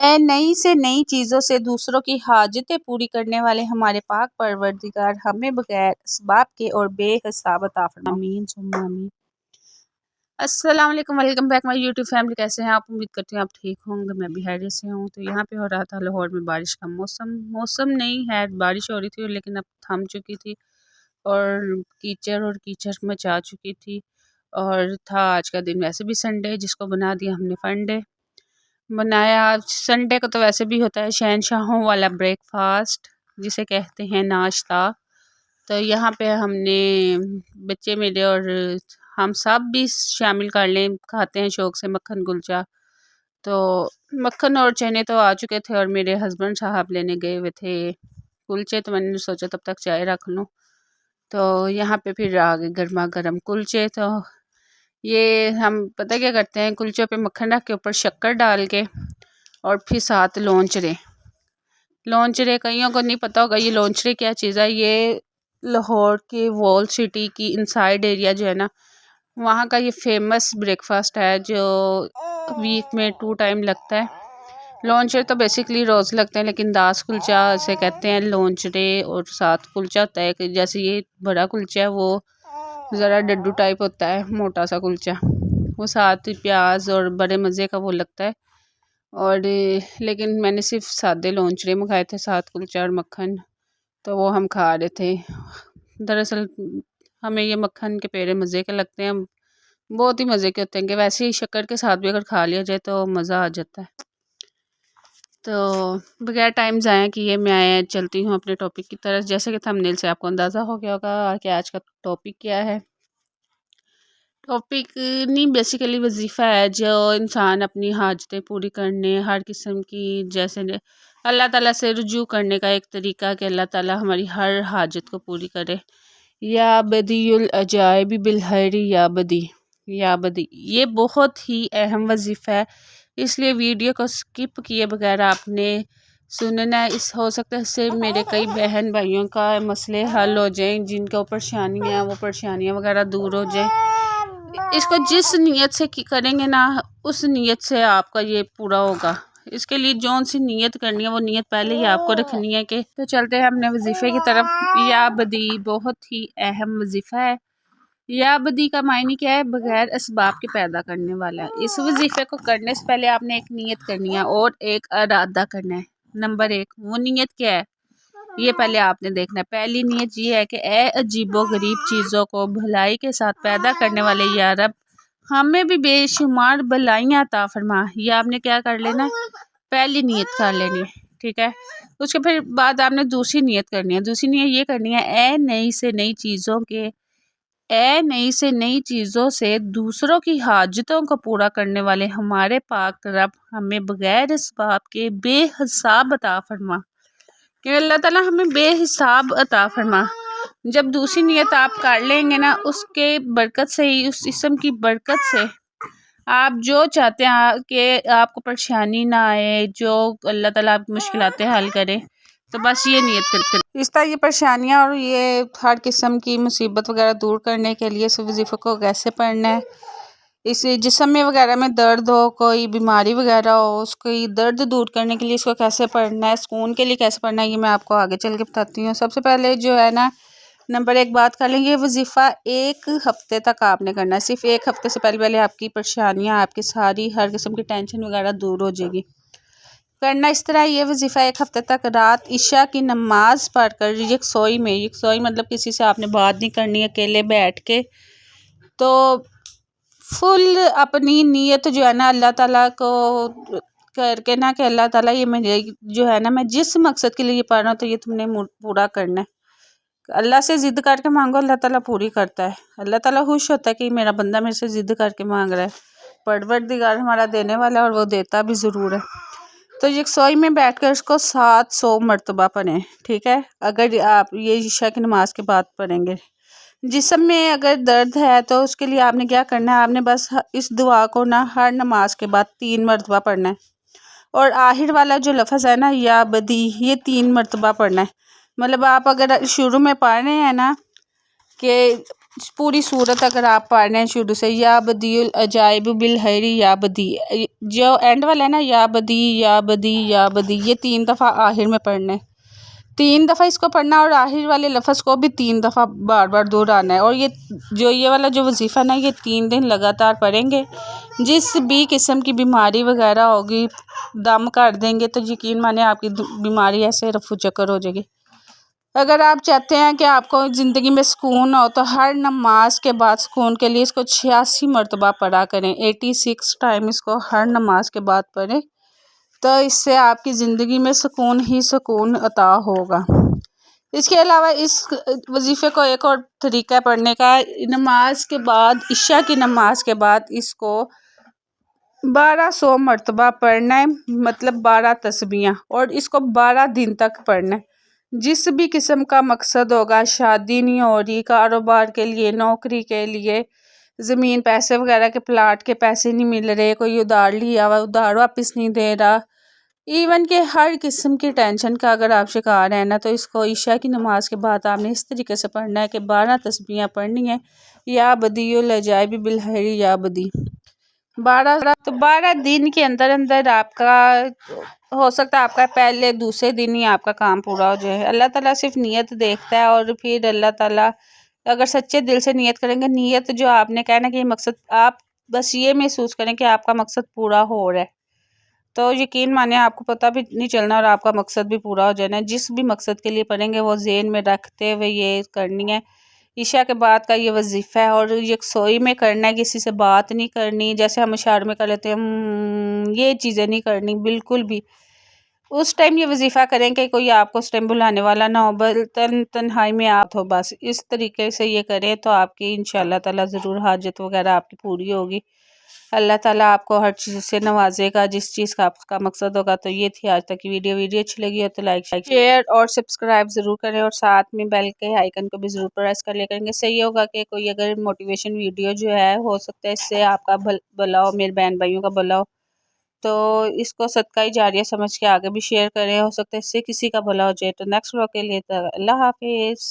اے نئی سے نئی چیزوں سے دوسروں کی حاجتیں پوری کرنے والے ہمارے پاک پروردگار ہمیں بغیر اسباب کے اور بے حساب عطا فرما۔ آمین ثم آمین۔ السلام علیکم، welcome back my YouTube family. کیسے ہیں آپ؟ امید کرتی ہوں آپ ٹھیک ہوں گے، میں بھی خیریت سے ہوں۔ تو یہاں پہ ہو رہا تھا لاہور میں بارش کا موسم نہیں ہے، بارش ہو رہی تھی لیکن اب تھم چکی تھی اور کیچڑ مچا چکی تھی، اور تھا آج کا دن ویسے بھی سنڈے، جس کو بنا دیا ہم نے فنڈے بنایا۔ سنڈے کو تو ویسے بھی ہوتا ہے شہنشاہوں والا بریک فاسٹ، جسے کہتے ہیں ناشتہ۔ تو یہاں پہ ہم نے بچے میرے اور ہم سب بھی شامل کر لیں، کھاتے ہیں شوق سے مکھن کلچا۔ تو مکھن اور چنے تو آ چکے تھے اور میرے ہسبینڈ صاحب لینے گئے ہوئے تھے کلچے، تو میں نے سوچا تب تک چائے رکھ لوں۔ تو یہاں پہ پھر آ گئے گرما گرم کلچے۔ تو یہ ہم پتہ کیا کرتے ہیں، کلچوں پہ مکھن رکھ کے اوپر شکر ڈال کے اور پھر ساتھ لونچرے کئیوں کو نہیں پتہ ہوگا یہ لونچرے کیا چیز ہے۔ یہ لاہور کے وال سٹی کی انسائیڈ ایریا جو ہے نا، وہاں کا یہ فیمس بریک فاسٹ ہے جو ویک میں 2 ٹائم لگتا ہے۔ لونچرے تو بیسیکلی روز لگتے ہیں، لیکن داس کلچا اسے کہتے ہیں لونچرے، اور ساتھ کلچا ہوتا ہے کہ جیسے یہ بڑا کلچا ہے وہ ذرا ڈڈو ٹائپ ہوتا ہے، موٹا سا کلچا، وہ ساتھ پیاز اور بڑے مزے کا وہ لگتا ہے۔ اور لیکن میں نے صرف سادے لونچرے منگائے تھے ساتھ کلچا اور مکھن، تو وہ ہم کھا رہے تھے۔ دراصل ہمیں یہ مکھن کے پیڑے مزے کے لگتے ہیں، بہت ہی مزے کے ہوتے ہیں، کہ ویسے ہی شکر کے ساتھ بھی اگر کھا لیا جائے تو مزہ آ جاتا ہے۔ تو بغیر ٹائم ضائع کیے میں چلتی ہوں اپنے ٹاپک کی طرف۔ جیسے کہ تھمبنیل سے آپ کو اندازہ ہو گیا ہوگا کہ آج کا ٹاپک کیا ہے۔ ٹاپک نہیں، بیسیکلی وظیفہ ہے جو انسان اپنی حاجتیں پوری کرنے، ہر قسم کی، جیسے اللہ تعالیٰ سے رجوع کرنے کا ایک طریقہ کہ اللہ تعالیٰ ہماری ہر حاجت کو پوری کرے۔ یا بدی العجائب بالخیر یا بدی، یہ بہت ہی اہم وظیفہ ہے، اس لیے ویڈیو کو سکپ کیے بغیر آپ نے سننا ہے۔ ہو سکتا ہے اس سے میرے کئی بہن بھائیوں کا مسئلے حل ہو جائیں، جن کو پریشانیاں ہیں وہ پریشانیاں وغیرہ دور ہو جائیں۔ اس کو جس نیت سے کریں گے نا، اس نیت سے آپ کا یہ پورا ہوگا۔ اس کے لیے جون سی نیت کرنی ہے وہ نیت پہلے ہی آپ کو رکھنی ہے کہ تو چلتے ہیں اپنے وظیفے کی طرف۔ یا بدی بہت ہی اہم وظیفہ ہے۔ یا بدی کا معنی کیا ہے؟ بغیر اسباب کے پیدا کرنے والا ہے۔ اس وظیفے کو کرنے سے پہلے آپ نے ایک نیت کرنی ہے اور ایک ارادہ کرنا ہے۔ نمبر 1، وہ نیت کیا ہے یہ پہلے آپ نے دیکھنا ہے۔ پہلی نیت یہ ہے کہ اے عجیب و غریب چیزوں کو بھلائی کے ساتھ پیدا کرنے والے یا رب، ہمیں بھی بے شمار بھلائیاں عطا فرما۔ یہ آپ نے کیا کر لینا، پہلی نیت کر لینی ہے، ٹھیک ہے۔ اس کے پھر بعد آپ نے دوسری نیت کرنی ہے۔ دوسری نیت یہ کرنی ہے، اے نئی سے نئی چیزوں سے دوسروں کی حاجتوں کو پورا کرنے والے ہمارے پاک رب ہمیں بغیر اسباب کے بے حساب عطا فرما، کہ اللہ تعالیٰ ہمیں بے حساب عطا فرما۔ جب دوسری نیت آپ کر لیں گے نا، اس کے برکت سے ہی، اس اسم کی برکت سے آپ جو چاہتے ہیں کہ آپ کو پریشانی نہ آئے، جو اللہ تعالیٰ آپ کی مشکلاتیں حل کرے، تو بس یہ نیت کرتے اس طرح یہ پریشانیاں اور یہ ہر قسم کی مصیبت وغیرہ دور کرنے کے لیے اس وظیفے کو کیسے پڑھنا ہے۔ اس جسم میں وغیرہ میں درد ہو، کوئی بیماری وغیرہ ہو، اس کی درد دور کرنے کے لیے اس کو کیسے پڑھنا ہے، سکون کے لیے کیسے پڑھنا ہے، یہ میں آپ کو آگے چل کے بتاتی ہوں۔ سب سے پہلے جو ہے نا، نمبر 1 بات کر لیں، یہ وظیفہ 1 ہفتے تک آپ نے کرنا ہے۔ صرف 1 ہفتے سے پہلے آپ کی پریشانیاں، آپ کی ساری ہر قسم کی ٹینشن وغیرہ دور ہو جائے گی۔ کرنا اس طرح یہ وظیفہ 1 ہفتے تک، رات عشاء کی نماز پڑھ کر یکسوئی مطلب کسی سے آپ نے بات نہیں کرنی، اکیلے بیٹھ کے، تو فل اپنی نیت جو ہے نا اللہ تعالیٰ کو کر کے نا، کہ اللہ تعالیٰ یہ مجھے جو ہے نا، میں جس مقصد کے لیے یہ پڑھ رہا ہوں تو یہ تم نے پورا کرنا ہے۔ اللہ سے ضد کر کے مانگو، اللہ تعالیٰ پوری کرتا ہے۔ اللہ تعالیٰ خوش ہوتا ہے کہ میرا بندہ میرے سے ضد کر کے مانگ رہا ہے۔ پروردگار ہمارا دینے والا ہے اور وہ دیتا بھی ضرور ہے۔ تو یکسوئی میں بیٹھ کر اس کو 700 مرتبہ پڑھیں، ٹھیک ہے، اگر آپ یہ عشاء کی نماز کے بعد پڑھیں گے۔ جسم میں اگر درد ہے تو اس کے لیے آپ نے کیا کرنا ہے، آپ نے بس اس دعا کو نا ہر نماز کے بعد 3 مرتبہ پڑھنا ہے، اور آخر والا جو لفظ ہے نا یا بدی، یہ 3 مرتبہ پڑھنا ہے۔ مطلب آپ اگر شروع میں پڑھ رہے ہیں نا کہ پوری صورت اگر آپ پڑھ رہے ہیں شروع سے، یا بدی العجائب بالحیری یا بدی، جو اینڈ والا ہے نا، یا بدی یا بدی یا بدی، یہ 3 دفعہ آخر میں پڑھنا ہے، 3 دفعہ اس کو پڑھنا، اور آخر والے لفظ کو بھی 3 دفعہ بار بار دہرانا ہے۔ اور یہ والا جو وظیفہ نا، یہ 3 دن لگاتار پڑھیں گے۔ جس بھی قسم کی بیماری وغیرہ ہوگی، دم کر دیں گے تو یقین مانے آپ کی بیماری ایسے رفو چکر ہو جائے گی۔ اگر آپ چاہتے ہیں کہ آپ کو زندگی میں سکون ہو تو ہر نماز کے بعد سکون کے لیے اس کو 86 مرتبہ پڑھا کریں، 86 ٹائم اس کو ہر نماز کے بعد پڑھیں، تو اس سے آپ کی زندگی میں سکون ہی سکون عطا ہوگا۔ اس کے علاوہ اس وظیفے کو ایک اور طریقہ ہے پڑھنے کا، نماز کے بعد، عشاء کی نماز کے بعد اس کو 1200 مرتبہ پڑھنا ہے، مطلب 12 تسبیحاں، اور اس کو 12 دن تک پڑھنا ہے۔ جس بھی قسم کا مقصد ہوگا، شادی نہیں ہو رہی، کاروبار کے لیے، نوکری کے لیے، زمین پیسے وغیرہ کے، پلاٹ کے پیسے نہیں مل رہے، کوئی ادھار لیا ہوا ادھار واپس نہیں دے رہا، ایون کہ ہر قسم کی ٹینشن کا اگر آپ شکار ہیں نا، تو اس کو عشاء کی نماز کے بعد آپ نے اس طریقے سے پڑھنا ہے کہ 12 تسبیحاں پڑھنی ہیں، یا بدی العجائب بالحیری یا بدی، 12 دن کے اندر اندر آپ کا ہو سکتا ہے آپ کا پہلے دوسرے دن ہی آپ کا کام پورا ہو جائے۔ اللہ تعالیٰ صرف نیت دیکھتا ہے، اور پھر اللہ تعالیٰ اگر سچے دل سے نیت کریں گے، نیت جو آپ نے کہنا کہ یہ مقصد، آپ بس یہ محسوس کریں کہ آپ کا مقصد پورا ہو رہا ہے، تو یقین مانے آپ کو پتہ بھی نہیں چلنا، اور آپ کا مقصد بھی پورا ہو جانا ہے۔ جس بھی مقصد کے لیے پڑھیں گے وہ ذہن میں رکھتے ہوئے یہ کرنی ہے۔ عشاء کے بعد کا یہ وظیفہ ہے، اور یکسوئی میں کرنا ہے، کسی سے بات نہیں کرنی، جیسے ہم اشارے میں کر لیتے ہیں، یہ چیزیں نہیں کرنی بالکل بھی۔ اس ٹائم یہ وظیفہ کریں کہ کوئی آپ کو اس ٹائم بلانے والا نہ ہو، تنہائی میں آپ ہو، بس اس طریقے سے یہ کریں تو آپ کی انشاءاللہ تعالیٰ ضرور حاجت وغیرہ آپ کی پوری ہوگی۔ اللہ تعالیٰ آپ کو ہر چیز سے نوازے گا، جس چیز کا آپ کا مقصد ہوگا۔ تو یہ تھی آج تک کی ویڈیو اچھی لگی ہو تو لائک شیئر اور سبسکرائب ضرور کریں، اور ساتھ میں بیل کے آئیکن کو بھی ضرور پریس کر لیا کریں گے۔ صحیح ہوگا کہ کوئی اگر موٹیویشن ویڈیو جو ہے، ہو سکتا ہے اس سے آپ کا بھلا ہو، میرے بہن بھائیوں کا بھلا ہو، تو اس کو صدقہ جاریہ سمجھ کے آگے بھی شیئر کریں، ہو سکتا ہے اس سے کسی کا بھلا ہو جائے۔ تو نیکسٹ ولاگ کے لیے اللہ حافظ۔